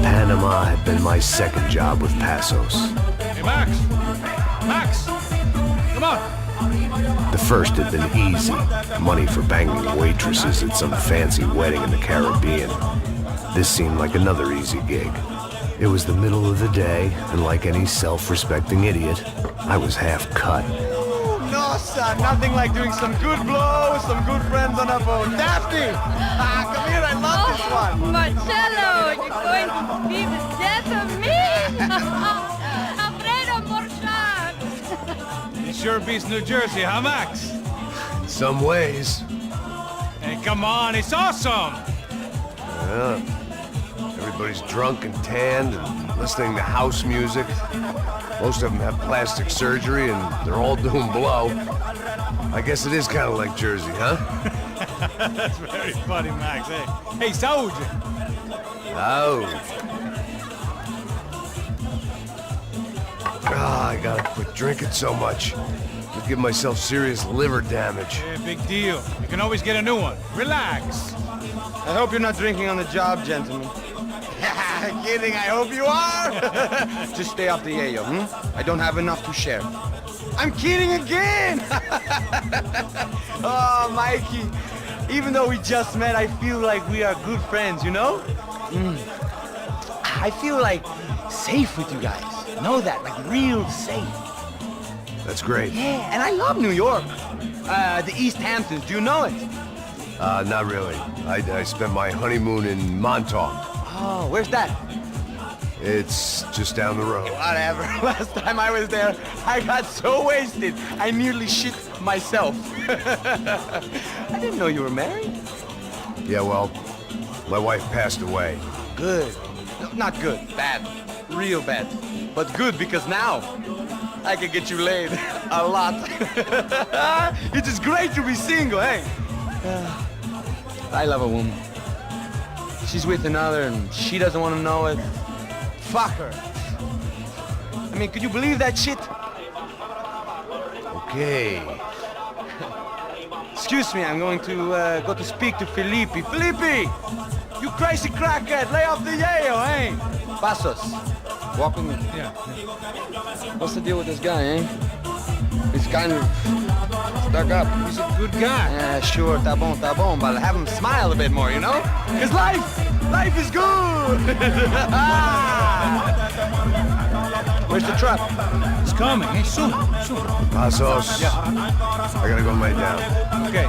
Panama had been my second job with Passos. Hey, Max! Max! Come on! The first had been easy. Money for banging waitresses at some fancy wedding in the Caribbean. This seemed like another easy gig. It was the middle of the day, and like any self-respecting idiot, I was half cut. No, son, nothing like doing some good blows, some good friends on a boat. Daphne! Come here, I love this one! Marcello, you're going to be the death of me? Alfredo Morchat! It sure beats New Jersey, huh, Max? In some ways. Hey, come on, it's awesome! Yeah. Everybody's drunk and tanned and listening to house music. Most of them have plastic surgery and they're all doing blow. I guess it is kind of like Jersey, huh? That's very funny, Max. Hey, saúde! Oh. I gotta quit drinking so much. I'll give myself serious liver damage. Yeah, big deal. You can always get a new one. Relax. I hope you're not drinking on the job, gentlemen. Kidding, I hope you are! Just stay off the yayo, I don't have enough to share. I'm kidding again! Oh, Mikey, even though we just met, I feel like we are good friends, you know? I feel like safe with you guys. Know that, like real safe. That's great. Yeah, and I love New York. The East Hamptons, do you know it? Not really. I spent my honeymoon in Montauk. Oh, where's that? It's just down the road. Whatever. Last time I was there, I got so wasted, I nearly shit myself. I didn't know you were married. Yeah, well, my wife passed away. Good. No, not good. Bad. Real bad. But good because now I can get you laid a lot. It is great to be single, hey? I love a woman. She's with another and she doesn't want to know it. Fuck her. I mean, could you believe that shit? Okay. Excuse me, I'm going to go to speak to Felipe. Felipe! You crazy crackhead, lay off the yayo, eh? Passos, walk with me. Yeah. What's the deal with this guy, eh? He's kind of stuck up. He's a good guy. Yeah, sure, tá bom, but have him smile a bit more, you know? Cause life is good! Where's the truck? It's coming. Hey, soon. Passos. Yeah. I gotta go lay down. Okay.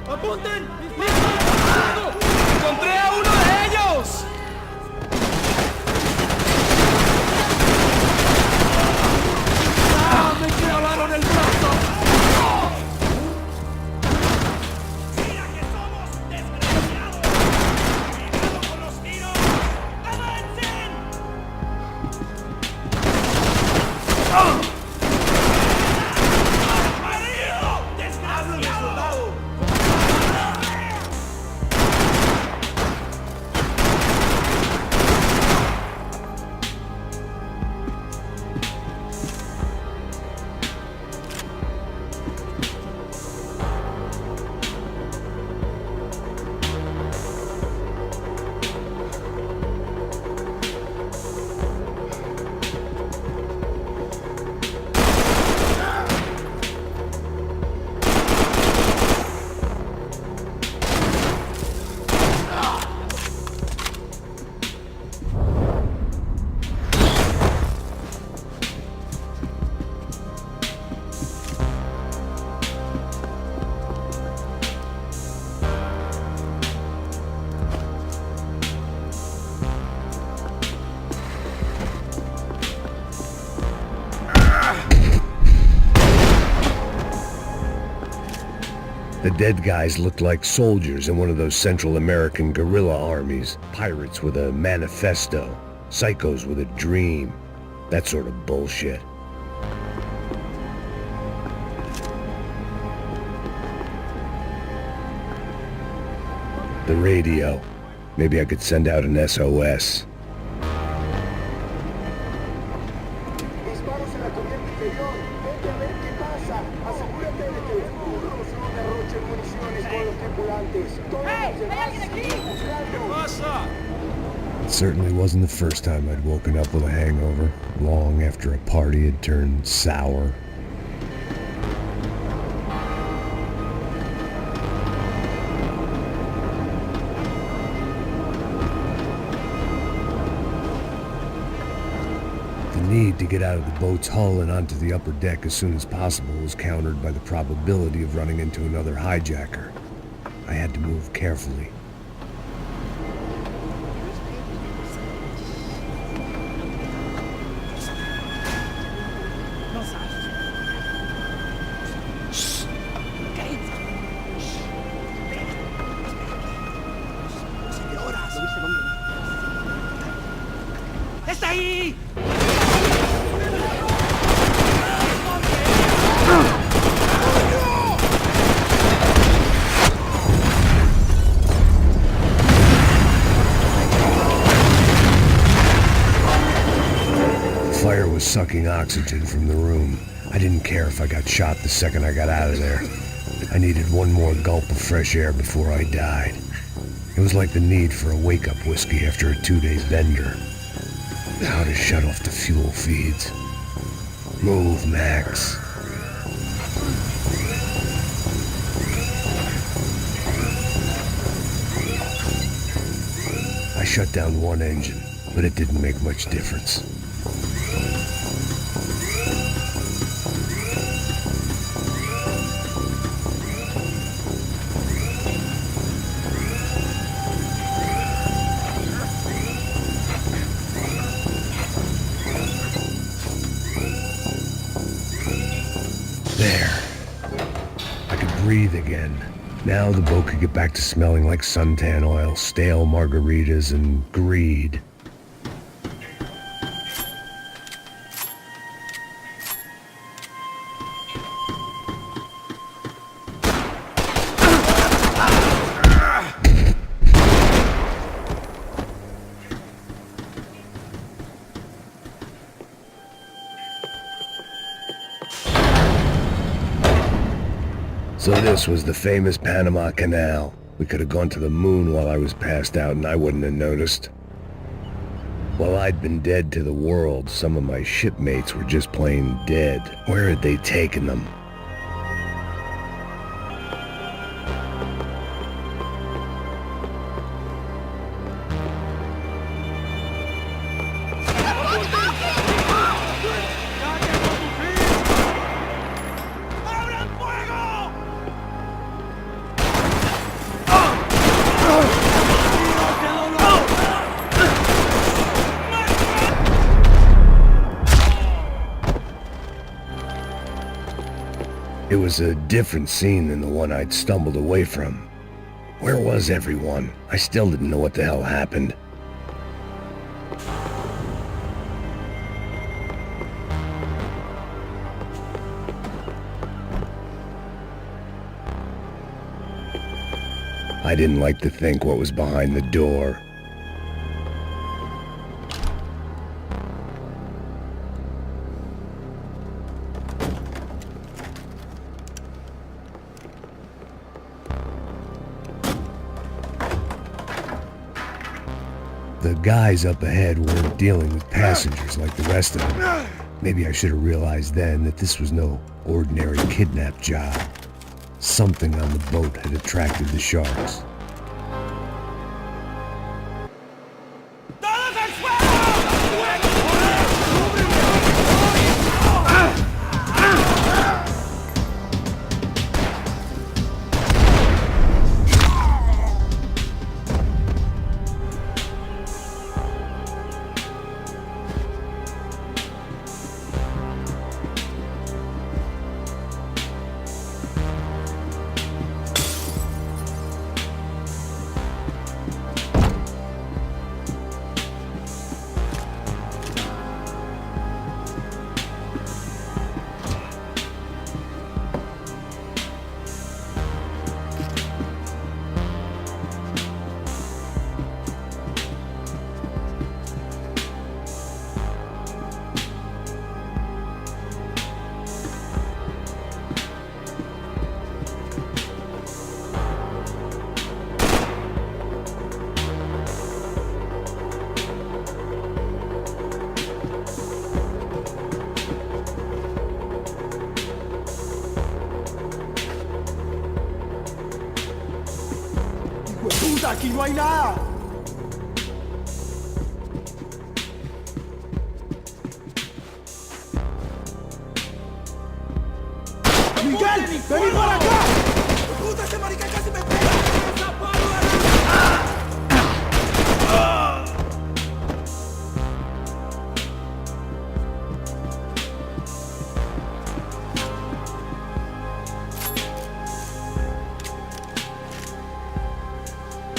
¡Apunten! ¡Encontré a uno de ellos! ¡Ah! ¡Me clavaron el brazo! ¡Mira que somos desgraciados! ¡Cuidado con los tiros! ¡Avancen! dead guys looked like soldiers in one of those Central American guerrilla armies. Pirates with a manifesto. Psychos with a dream. That sort of bullshit. The radio. Maybe I could send out an SOS. Disparos en la cubierta inferior. Vete a ver qué pasa. Asegúrate de que el futuro no sea un derroche de municiones con los tripulantes. Todos los demás buscando. It certainly wasn't the first time I'd woken up with a hangover, long after a party had turned sour. The need to get out of the boat's hull and onto the upper deck as soon as possible was countered by the probability of running into another hijacker. I had to move carefully. ¡Está ahí! The fire was sucking oxygen from the room. I didn't care if I got shot the second I got out of there. I needed one more gulp of fresh air before I died. It was like the need for a wake-up whiskey after a 2-day bender. How to shut off the fuel feeds. Move, Max. I shut down one engine, but it didn't make much difference. There. I could breathe again. Now the boat could get back to smelling like suntan oil, stale margaritas, and greed. So this was the famous Panama Canal. We could have gone to the moon while I was passed out and I wouldn't have noticed. While I'd been dead to the world, some of my shipmates were just plain dead. Where had they taken them? It was a different scene than the one I'd stumbled away from. Where was everyone? I still didn't know what the hell happened. I didn't like to think what was behind the door. The guys up ahead weren't dealing with passengers like the rest of them. Maybe I should have realized then that this was no ordinary kidnap job. Something on the boat had attracted the sharks. no hay nada. ¡Miguel! ¡Vení para acá! ¡Puta, ese marica casi me pega!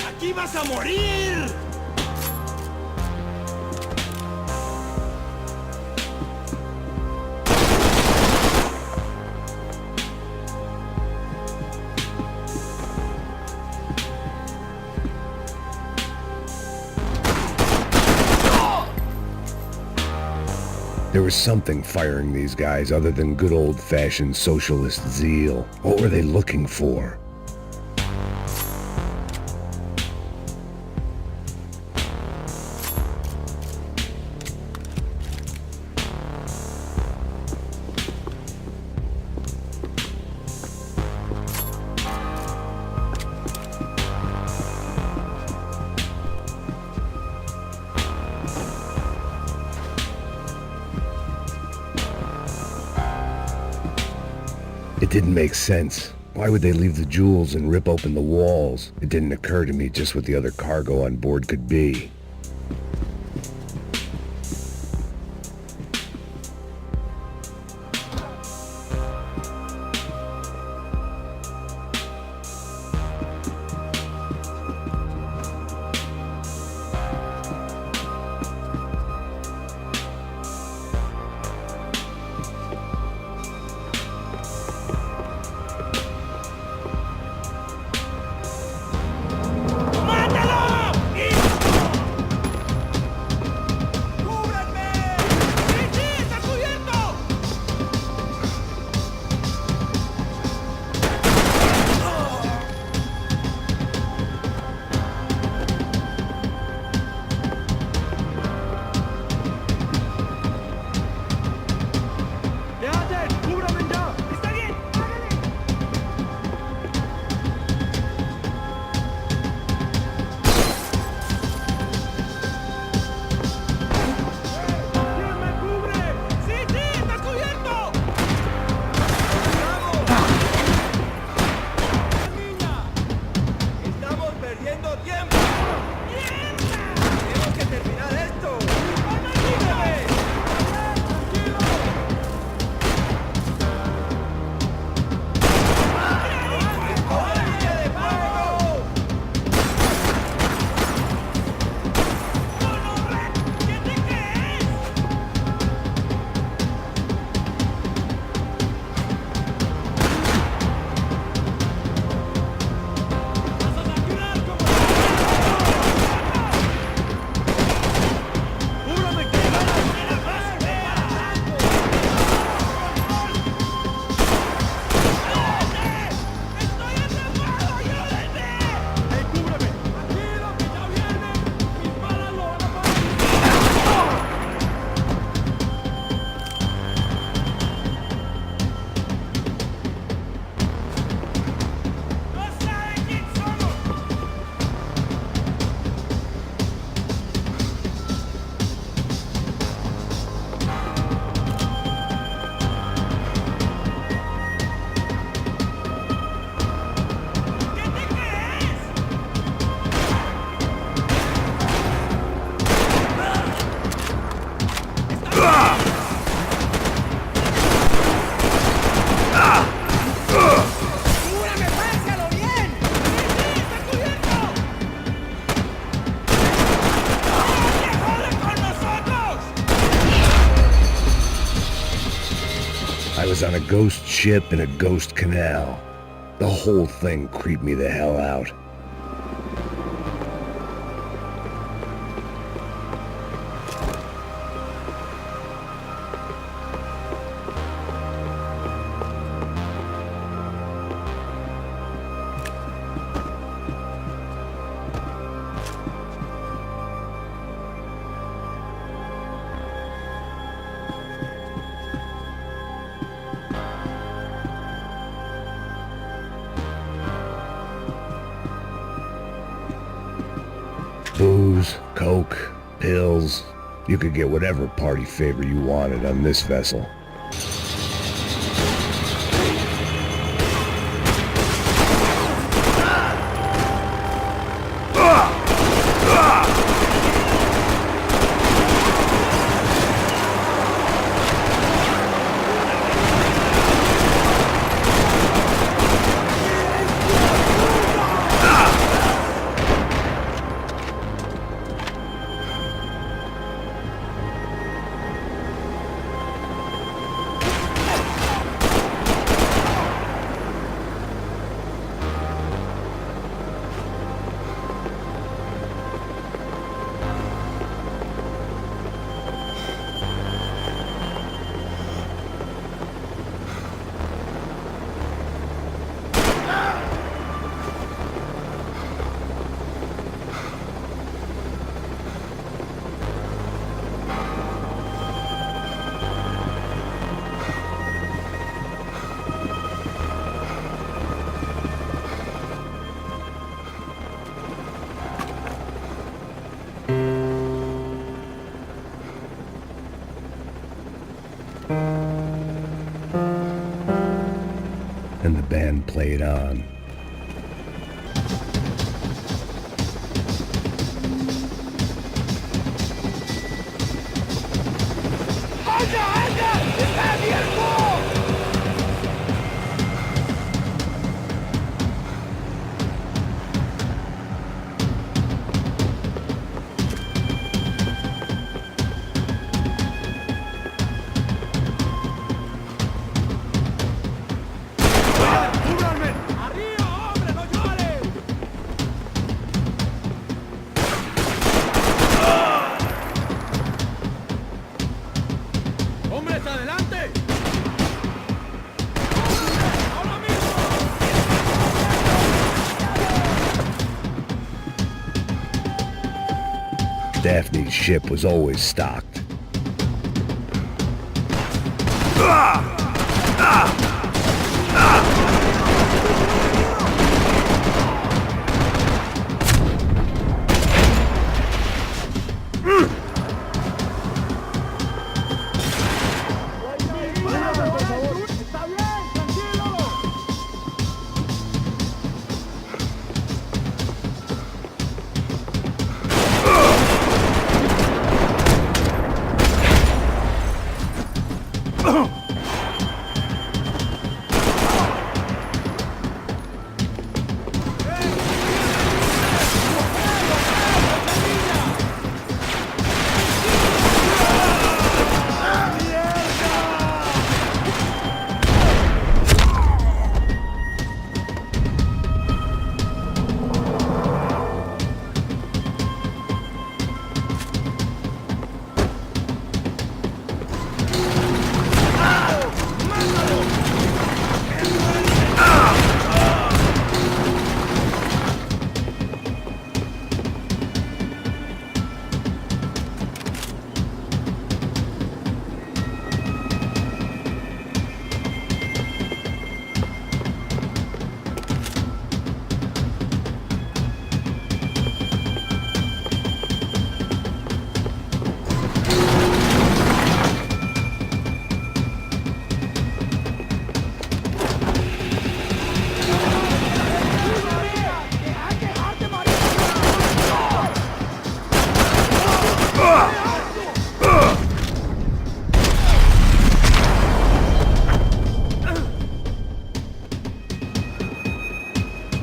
¡Aquí vas a morir! There was something firing these guys other than good old-fashioned socialist zeal. What were they looking for? It didn't make sense. Why would they leave the jewels and rip open the walls? It didn't occur to me just what the other cargo on board could be. I was on a ghost ship in a ghost canal. The whole thing creeped me the hell out. booze, coke, pills. You could get whatever party favor you wanted on this vessel. And the band played on. Daphne's ship was always stocked.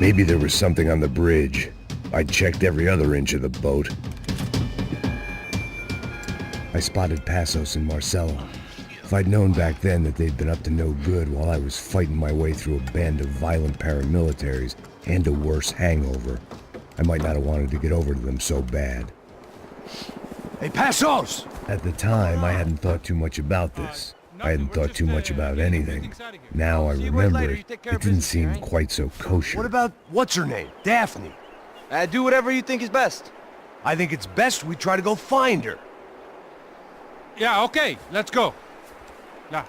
Maybe there was something on the bridge. I'd checked every other inch of the boat. I spotted Passos and Marcelo. If I'd known back then that they'd been up to no good while I was fighting my way through a band of violent paramilitaries and a worse hangover, I might not have wanted to get over to them so bad. Hey, Passos! At the time, I hadn't thought too much about this. I hadn't thought too much about anything. Now I remember it didn't seem quite so kosher. What about, what's her name? Daphne. Do whatever you think is best. I think it's best we try to go find her. Yeah, okay, let's go. Yeah,